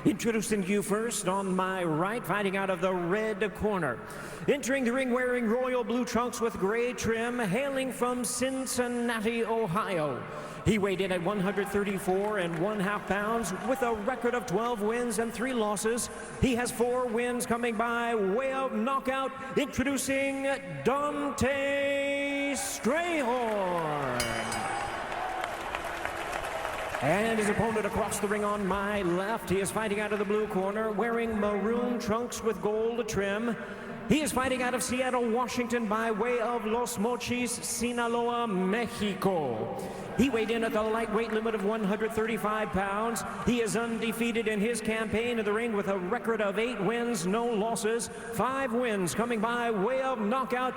Introducing you first on my right, fighting out of the red corner. Entering the ring wearing royal blue trunks with gray trim, hailing from Cincinnati, Ohio. He weighed in at 134 1/2 pounds with a record of 12 wins and 3 losses. He has 4 wins coming by way of knockout. Introducing Donte Strayhorn. And his opponent across the ring on my left, he is fighting out of the blue corner, wearing maroon trunks with gold trim. He is fighting out of Seattle, Washington, by way of Los Mochis, Sinaloa, Mexico. He weighed in at the lightweight limit of 135 pounds. He is undefeated in his campaign in the ring with a record of 8 wins, no losses, 5 wins coming by way of knockout.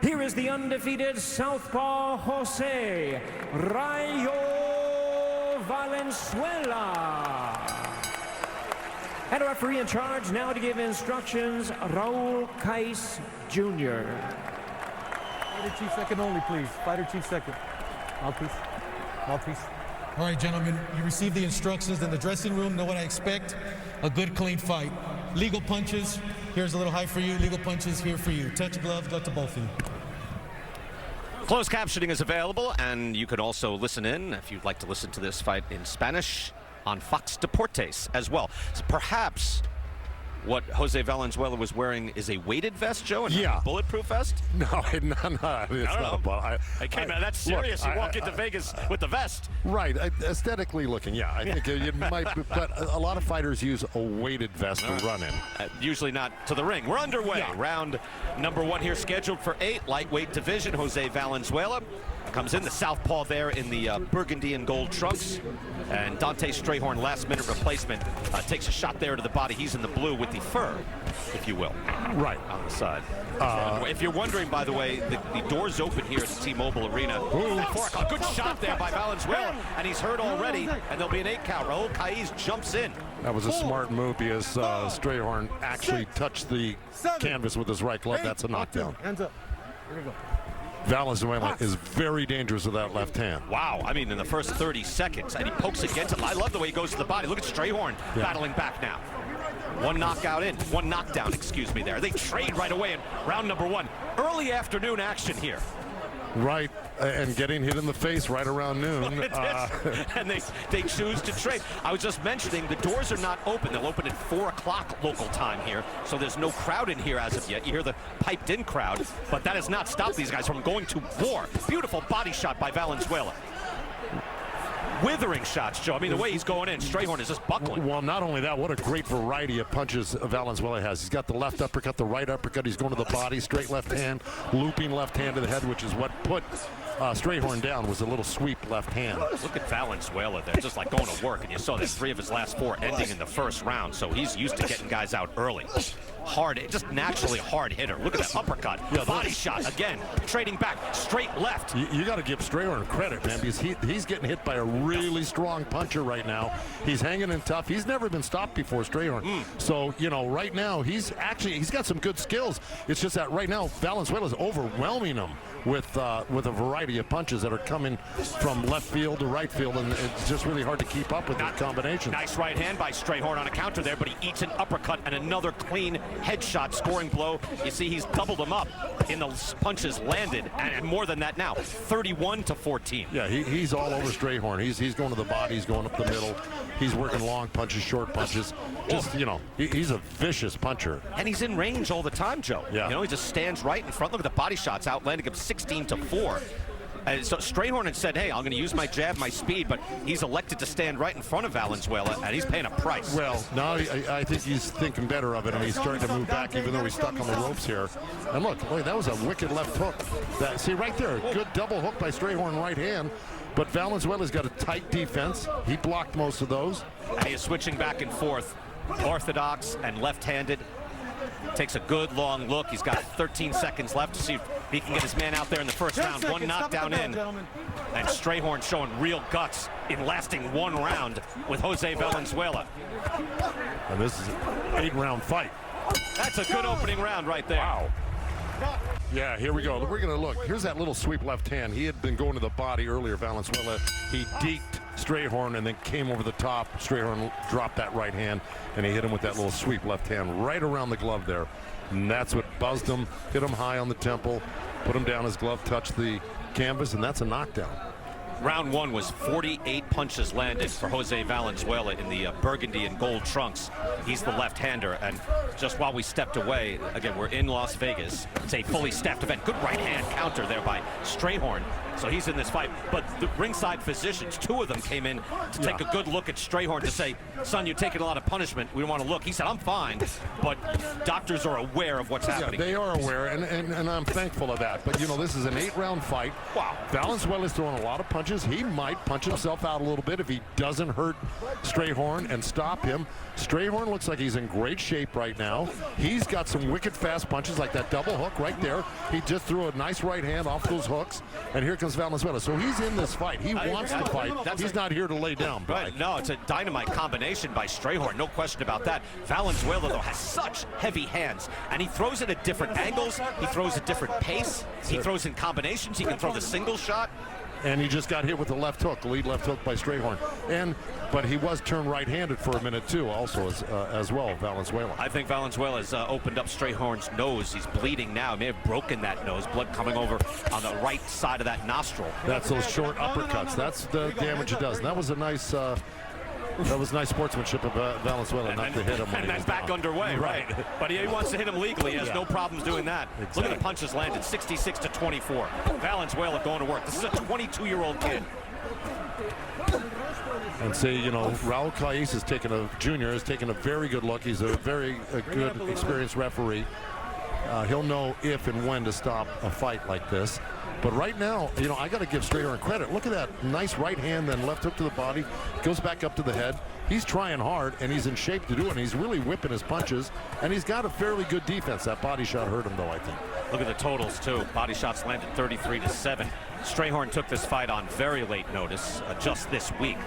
Here is the undefeated Southpaw Jose Rayo Valenzuela. And a referee in charge now to give instructions, Raul Kais Jr. Fighter chief second only, please. Fighter chief second. Mouthpiece. Mouthpiece. All right, gentlemen, you received the instructions in the dressing room. Know what I expect? A good, clean fight. Legal punches, here's a little high for you. Legal punches, here for you. Touch gloves, go to both of you. Closed captioning is available, and you can also listen in if you'd like to listen to this fight in Spanish on Fox Deportes as well. So perhaps what Jose Valenzuela was wearing is a weighted vest, Joe, and not a bulletproof vest? No, it's not a bullet. That's serious. You walk into Vegas with the vest. Right, aesthetically looking, yeah. I think it might, but a lot of fighters use a weighted vest to run in. Usually not to the ring. We're underway. Yeah. Round number 1 here scheduled for 8. Lightweight division, Jose Valenzuela comes in, the southpaw there in the burgundy and gold trunks. And Donte Strayhorn, last-minute replacement, takes a shot there to the body. He's in the blue with the fur, if you will. Right. On the side. If you're wondering, by the way, the doors open here at the T-Mobile Arena. At 4 o'clock. Good shot there by Valenzuela, and he's hurt already, and there'll be an 8 count. Raul Kais jumps in. That was a smart move because Strayhorn actually touched the canvas with his right glove. That's a knockdown. Hands up. Here we go. Valenzuela is very dangerous with that left hand. Wow, I mean, in the first 30 seconds, and he pokes against it. I love the way he goes to the body. Look at Strayhorn battling back now. One knockdown, excuse me, there. They trade right away in round number 1. Early afternoon action here. Right, and getting hit in the face right around noon. And they choose to trade. I was just mentioning the doors are not open. They'll open at 4 o'clock local time here, so there's no crowd in here as of yet. You hear the piped-in crowd, but that has not stopped these guys from going to war. Beautiful body shot by Valenzuela. Withering shots, Joe. I mean, the way he's going in, Strayhorn is just buckling. Well, not only that, what a great variety of punches Valenzuela has. He's got the left uppercut, the right uppercut. He's going to the body, straight left hand, looping left hand to the head, which is what put Strayhorn down, was a little sweep left hand. Look at Valenzuela there, just like going to work. And you saw that 3 of his last 4 ending in the first round, so he's used to getting guys out early. Hard, just naturally hard hitter. Look at that uppercut, body shot again, trading back, straight left. You got to give Strayhorn credit, man, because he's getting hit by a really strong puncher right now. He's hanging in tough. He's never been stopped before, Strayhorn. So, you know, right now he's got some good skills. It's just that right now Valenzuela's overwhelming him with a variety of punches that are coming from left field to right field, and it's just really hard to keep up with the combination. Nice right hand by Strayhorn on a counter there, but he eats an uppercut and another clean headshot scoring blow. You see he's doubled them up in the punches landed, and more than that now, 31-14. Yeah, he's all over Strayhorn. He's going to the body, he's going up the middle, he's working long punches, short punches. Just, you know, he's a vicious puncher. And he's in range all the time, Joe. Yeah. You know, he just stands right in front. Look at the body shots out, landing him 16-4. So Strayhorn had said, hey, I'm going to use my jab, my speed, but he's elected to stand right in front of Valenzuela, and he's paying a price. Well, now I think he's thinking better of it, and he's starting to move back, even though he's stuck on the ropes here. And look, that was a wicked left hook. See, right there, good double hook by Strayhorn right hand, but Valenzuela's got a tight defense. He blocked most of those. And he is switching back and forth, orthodox and left-handed. Takes a good long look. He's got 13 seconds left to see if he can get his man out there in the first round. One knockdown in. And Strayhorn showing real guts in lasting 1 round with Jose Valenzuela. And this is an 8-round fight. That's a good opening round right there. Wow. Yeah, here we go. We're going to look. Here's that little sweep left hand. He had been going to the body earlier, Valenzuela. He deked Strayhorn and then came over the top. Strayhorn dropped that right hand, and he hit him with that little sweep left hand right around the glove there. And that's what buzzed him, hit him high on the temple, put him down. His glove touched the canvas, and that's a knockdown. Round one was 48 punches landed for Jose Valenzuela in the burgundy and gold trunks. He's the left-hander, and just while we stepped away, again, we're in Las Vegas. It's a fully staffed event. Good right-hand counter there by Strayhorn. So he's in this fight. But the ringside physicians, two of them came in to take a good look at Strayhorn to say, son, you're taking a lot of punishment. We don't want to look. He said, I'm fine. But doctors are aware of what's happening. They are aware, and I'm thankful of that. But, you know, this is an 8-round fight. Wow. Valenzuela's throwing a lot of punches. He might punch himself out a little bit if he doesn't hurt Strayhorn and stop him. Strayhorn looks like he's in great shape right now. He's got some wicked fast punches like that double hook right there. He just threw a nice right hand off those hooks, and here comes Valenzuela. So he's in this fight. He wants to fight. He's not here to lay down. Right. No, it's a dynamite combination by Strayhorn. No question about that. Valenzuela, though, has such heavy hands, and he throws it at different angles. He throws at different pace. He throws in combinations. He can throw the single shot. And he just got hit with the left hook, the lead left hook by Strayhorn. But he was turned right-handed for a minute too, also as well, Valenzuela. I think Valenzuela's opened up Strayhorn's nose. He's bleeding now. He may have broken that nose. Blood coming over on the right side of that nostril. That's those short uppercuts. That's the damage it does. And that was a nice. That was nice sportsmanship of Valenzuela not to hit him. And then back underway, right. But he wants to hit him legally. He has no problems doing that. Exactly. Look at the punches landed, 66-24. Valenzuela going to work. This is a 22-year-old kid. And say, you know, Raul Calles has taken a very good look. He's a very good, experienced referee. He'll know if and when to stop a fight like this. But right now, you know, I got to give Strayhorn credit. Look at that nice right hand, then left hook to the body, goes back up to the head. He's trying hard, and he's in shape to do it. And he's really whipping his punches, and he's got a fairly good defense. That body shot hurt him, though, I think. Look at the totals, too. Body shots landed 33-7. Strayhorn took this fight on very late notice, just this week,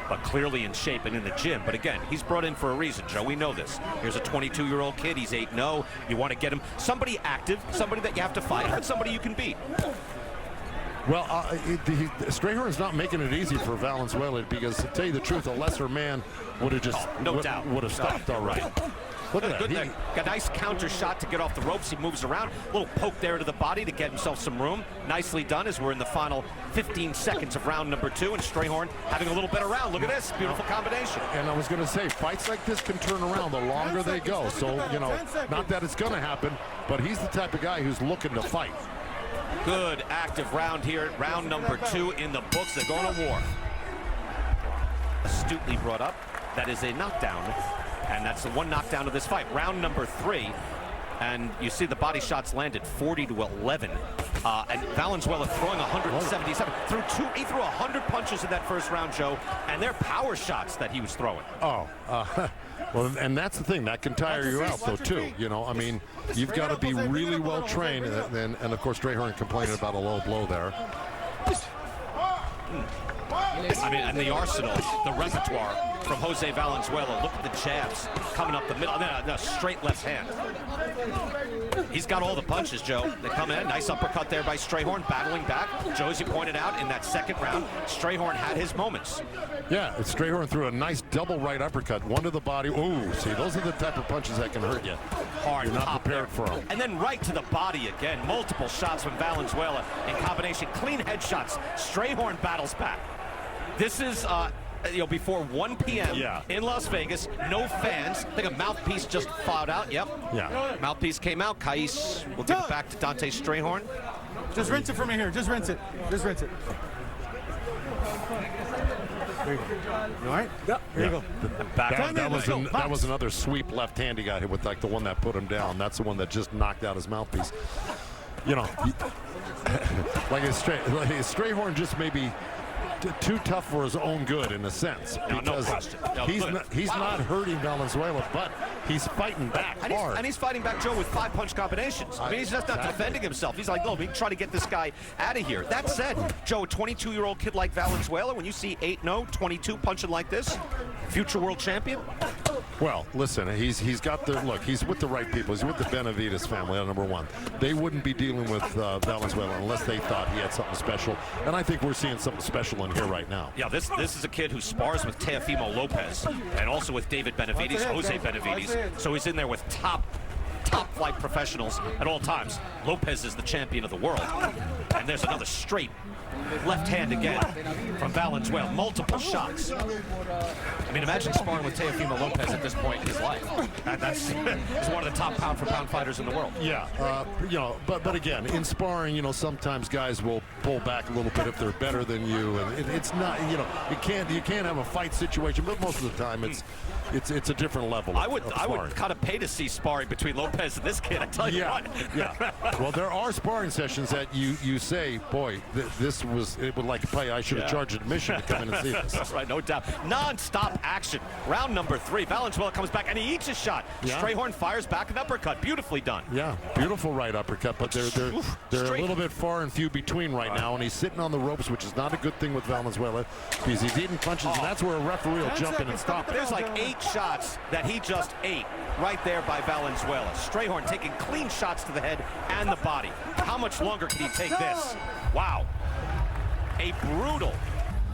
but clearly in shape and in the gym. But again, he's brought in for a reason, Joe. We know this. Here's a 22-year-old kid. He's 8-0. You want to get him somebody active, somebody that you have to fight, but somebody you can beat. Well, Strayhorn's not making it easy for Valenzuela because, to tell you the truth, a lesser man would have just would have stopped all right. Look at that. Got a nice counter shot to get off the ropes. He moves around. A little poke there to the body to get himself some room. Nicely done as we're in the final 15 seconds of round number 2, and Strayhorn having a little better round. Look at this. Beautiful combination. And I was going to say, fights like this can turn around the longer they go. So, you know, not that it's going to happen, but he's the type of guy who's looking to fight. Good active round here. Round number 2 in the books. They're going to war. Astutely brought up. That is a knockdown. And that's the one knockdown of this fight. Round number 3. And you see the body shots landed 40-11. And Valenzuela throwing 177. He threw 100 punches in that first round, Joe. And they're power shots that he was throwing. Well, and that's the thing. That can tire you out, though, too. You know, I mean, you've got to be really well trained. And of course, Strayhorn complaining about a low blow there. I mean, and the arsenal, the repertoire from Jose Valenzuela. Look at the jabs coming up the middle. No, straight left hand. He's got all the punches, Joe. They come in. Nice uppercut there by Strayhorn, battling back. Joe, as you pointed out, in that second round, Strayhorn had his moments. Yeah, Strayhorn threw a nice double right uppercut, one to the body. Ooh, see, those are the type of punches that can hurt you. Hard. You're not prepared for them. And then right to the body again. Multiple shots from Valenzuela in combination. Clean headshots. Strayhorn battles back. This is, before 1 p.m. in Las Vegas. No fans. I think a mouthpiece just filed out. Yep. Yeah. Mouthpiece came out. Calles will give it back to Donte Strayhorn. Just rinse it for me here. Just rinse it. Just rinse it. There you go. You all right? Yep. Here you go. That was another sweep left hand he got hit with, like the one that put him down. That's the one that just knocked out his mouthpiece. You know, like Strayhorn just maybe too tough for his own good in a sense, because he's not hurting Valenzuela, but he's fighting back hard. And he's fighting back, Joe, with 5-punch combinations. I mean, he's just not defending himself. He's like, no, we can try to get this guy out of here. That said, Joe, a 22-year-old kid like Valenzuela, when you see 8-0, 22 punching like this, future world champion. Well, listen, he's got the look. He's with the right people. He's with the Benavides family. Number one, they wouldn't be dealing with Valenzuela unless they thought he had something special. And I think we're seeing something special in here right now. Yeah, this is a kid who spars with Teofimo Lopez and also with David Benavides, Jose Benavides. So he's in there with top flight professionals at all times. Lopez is the champion of the world. And there's another straight left hand again from Valenzuela. Multiple shots. I mean, imagine sparring with Teofimo Lopez at this point in his life. That's he's one of the top pound-for-pound fighters in the world. Yeah, you know, but again, in sparring, you know, sometimes guys will pull back a little bit if they're better than you, and it's not, you know, you can't have a fight situation, but most of the time it's a different level. I would kind of pay to see sparring between Lopez and this kid. I tell you what. Yeah. Well, there are sparring sessions that you say, boy, it would like to play. I should have charged admission to come in and see this. Right, no doubt. Non-stop action. Round number 3. Valenzuela comes back and he eats a shot. Yeah. Strayhorn fires back an uppercut. Beautifully done. Yeah, beautiful right uppercut, but they're a little bit far and few between right now, and he's sitting on the ropes, which is not a good thing with Valenzuela because he's eating punches, and that's where a referee will jump in and stop it. There's like 8 shots that he just ate right there by Valenzuela. Strayhorn taking clean shots to the head and the body. How much longer can he take this? Wow. A brutal.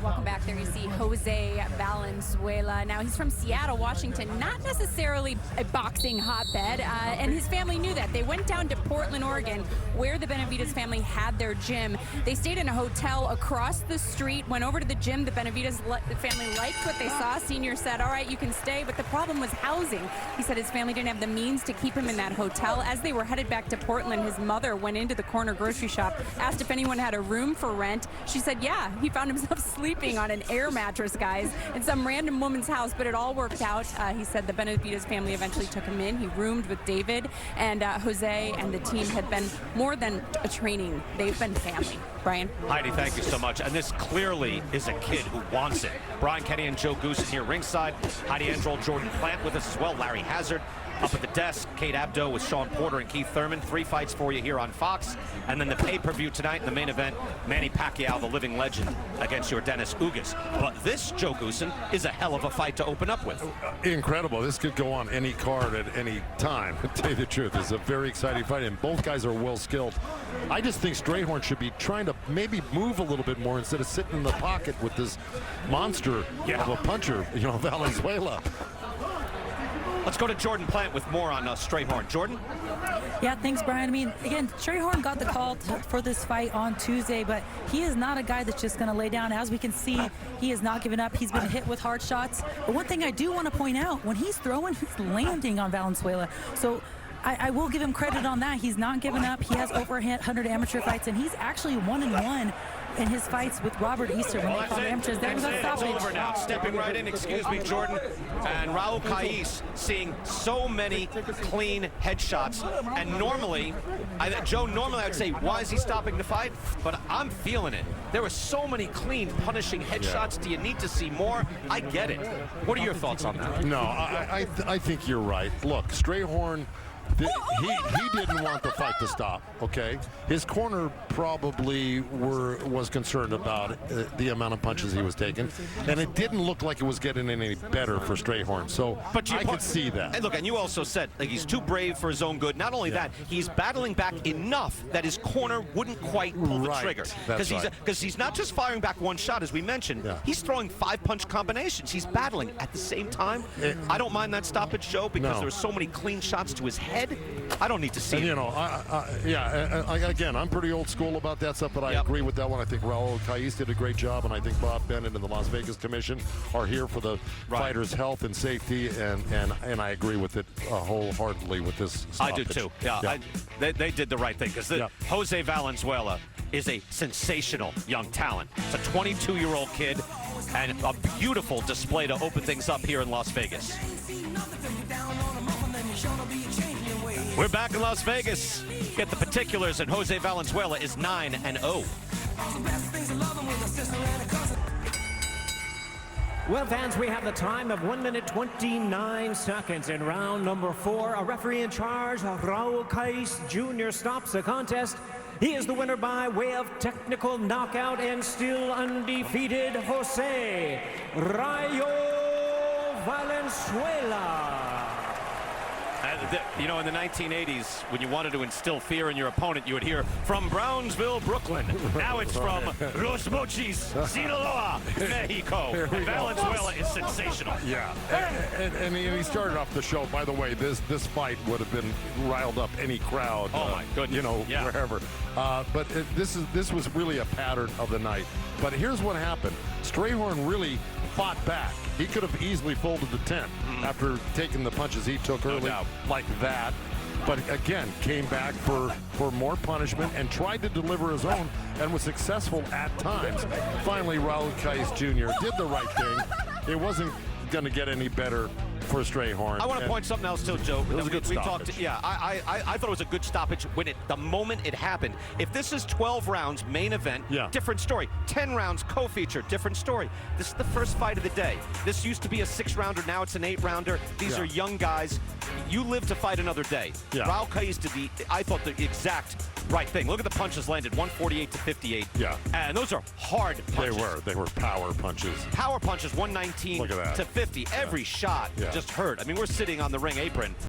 Welcome back. There you see Jose Valenzuela. Now, he's from Seattle, Washington, not necessarily a boxing hotbed, and his family knew that. They went down to Portland, Oregon, where the Benavides family had their gym. They stayed in a hotel across the street, went over to the gym. The Benavides family liked what they saw. Senior said, all right, you can stay, but the problem was housing. He said his family didn't have the means to keep him in that hotel. As they were headed back to Portland, his mother went into the corner grocery shop, asked if anyone had a room for rent. She said, yeah. He found himself sleeping on an air mattress, guys, in some random woman's house, but it all worked out. He said the Benavides family eventually took him in. He roomed with David, and Jose and the team had been more than a training. They've been family. Brian? Heidi, thank you so much. And this clearly is a kid who wants it. Brian Kenny and Joe Goosen here ringside. Heidi Androl, Jordan Plant with us as well. Larry Hazard up at the desk. Kate Abdo with Sean Porter and Keith Thurman. 3 fights for you here on Fox. And then the pay-per-view tonight in the main event, Manny Pacquiao, the living legend, against your Dennis Ugas. But this, Joe Goosen, is a hell of a fight to open up with. Incredible. This could go on any card at any time. To tell you the truth, it's a very exciting fight, and both guys are well skilled. I just think Strayhorn should be trying to maybe move a little bit more instead of sitting in the pocket with this monster of a puncher, you know, Valenzuela. Let's go to Jordan Plant with more on Strayhorn. Jordan? Yeah, thanks, Brian. I mean, again, Strayhorn got the call for this fight on Tuesday, but he is not a guy that's just going to lay down. As we can see, he has not given up. He's been hit with hard shots. But one thing I do want to point out, when he's throwing, he's landing on Valenzuela. So I will give him credit on that. He's not giving up. He has over 100 amateur fights, and he's actually 1-1 in his fights with Robert Easter when they fought amateurs. There was a stoppage. It's over now. Stepping right in, excuse me, Jordan. And Raul Cais seeing so many clean headshots. And normally, Joe, normally I'd say, why is he stopping the fight? But I'm feeling it. There were so many clean, punishing headshots. Do you need to see more? I get it. What are your thoughts on that? No, I think you're right. Look, Strayhorn, he didn't want the fight to stop, okay? His corner probably was concerned about the amount of punches he was taking, and it didn't look like it was getting any better for Strayhorn, so I could see that. And look, and you also said like he's too brave for his own good. Not only that, he's battling back enough that his corner wouldn't quite pull the trigger. Because he's not just firing back one shot, as we mentioned. Yeah. He's throwing 5-punch combinations. He's battling at the same time. I don't mind that stoppage, Joe, because there were so many clean shots to his head. I don't need to see it. You know, again, I'm pretty old school about that stuff, but I agree with that one. I think Raul Cais did a great job, and I think Bob Bennett and the Las Vegas Commission are here for the fighters' health and safety, and I agree with it wholeheartedly with this stoppage. I do too. Yeah. They did the right thing, because Jose Valenzuela is a sensational young talent. It's a 22-year-old kid, and a beautiful display to open things up here in Las Vegas. We're back in Las Vegas. Get the particulars, and Jose Valenzuela is 9-0. Well, fans, we have the time of 1 minute 29 seconds in round number 4. A referee in charge, Raul Cais Jr., stops the contest. He is the winner by way of technical knockout and still undefeated, Jose Rayo Valenzuela. You know, in the 1980s, when you wanted to instill fear in your opponent, you would hear, from Brownsville, Brooklyn. Now it's from Los Mochis, Sinaloa, Mexico. Valenzuela is sensational. Yeah, and he started off the show. By the way, this fight would have been riled up any crowd. Oh my goodness! You know, wherever. But this was really a pattern of the night. But here's what happened: Strayhorn really fought back. He could have easily folded the tent after taking the punches he took early, like that. But again, came back for more punishment and tried to deliver his own and was successful at times. Finally, Raul Cais Jr. did the right thing. It wasn't going to get any better for Strayhorn. I want to point something else too, Joe. It was a good stoppage. I thought it was a good stoppage when the moment it happened. If this is 12 rounds, main event, different story. 10 rounds, co-feature, different story. This is the first fight of the day. This used to be a 6-rounder, now it's an 8-rounder. These are young guys. You live to fight another day. Raul Cais did I thought, the exact right thing. Look at the punches landed, 148 to 58. Yeah. And those are hard punches. They were power punches. Power punches, 119 to 50. Every shot just hurt. I mean, we're sitting on the ring apron.